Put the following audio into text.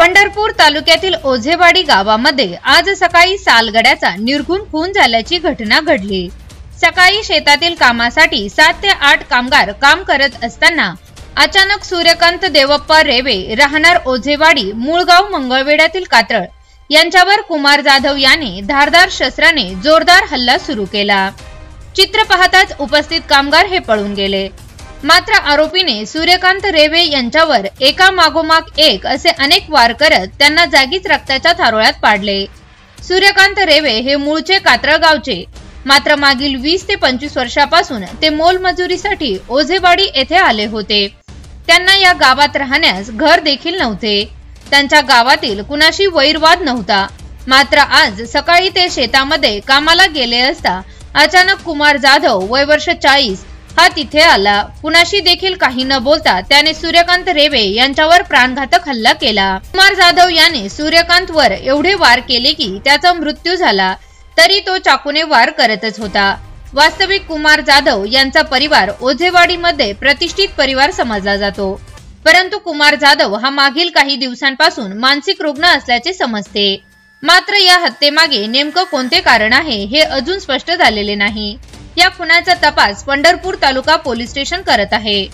पंढरपूर तालुक्यातील ओझेवाडी गावामध्ये आज सकाळी सालगड्याचा निर्घुण खून झाल्याची घटना घडली। सकाळी शेतातील कामासाठी 7 ते 8 कामगार काम करत असताना अचानक सूर्यकांत देवप्पा रेवे राहणार ओझेवाडी मूळगाव मंगळवेढ्यातील कात्रळ यांच्यावर कुमार जाधव याने धारदार शस्त्राने जोरदार हल्ला सुरू केला। चित्र पाहताच उपस्थित कामगार हे पळून गेले। मात्र आरोपीने सूर्यकांत रेवे यांच्यावर एका मागोमाग एक असे अनेक वार करत त्यांना जागीच रक्ताच्या थारोळ्यात पाडले। सूर्यकांत रेवे हे मूळचे कात्रळ गावचे, मात्र मागील 20 ते 25 वर्षापासून ते मोलमजुरीसाठी ओझेवाडी येथे आले होते। त्यांना या गावात राहण्यास घर देखील नव्हते। त्यांच्या गावातील कुणाशी वैरवाद नव्हता। मात्र आज सकाळी ते शेतामध्ये कामाला गेले असता अचानक कुमार जाधव वय वर्ष 40 हा तिथे आला। कुणाशी देखील काही न बोलता त्याने सूर्यकांत रेवे यांच्यावर प्राणघातक हल्ला केला। कुमार जाधव याने सूर्यकांत वर एवढे वार केले की त्याचा मृत्यू झाला, तरी तो चाकूने वार करतच होता। वास्तविक कुमार जाधव यांचा परिवार ओझेवाडीमध्ये प्रतिष्ठित परिवार समजला जातो, परंतु कुमार जाधव हा मागील काही दिवसांपासून मानसिक रुग्ण असल्याचे समजते। मात्र या हत्येमागे नेमकं कोणते कारण आहे हे अजून स्पष्ट झालेले नाही। या खुनाचा तपास पंढरपूर तालुका पोलीस स्टेशन करत आहे।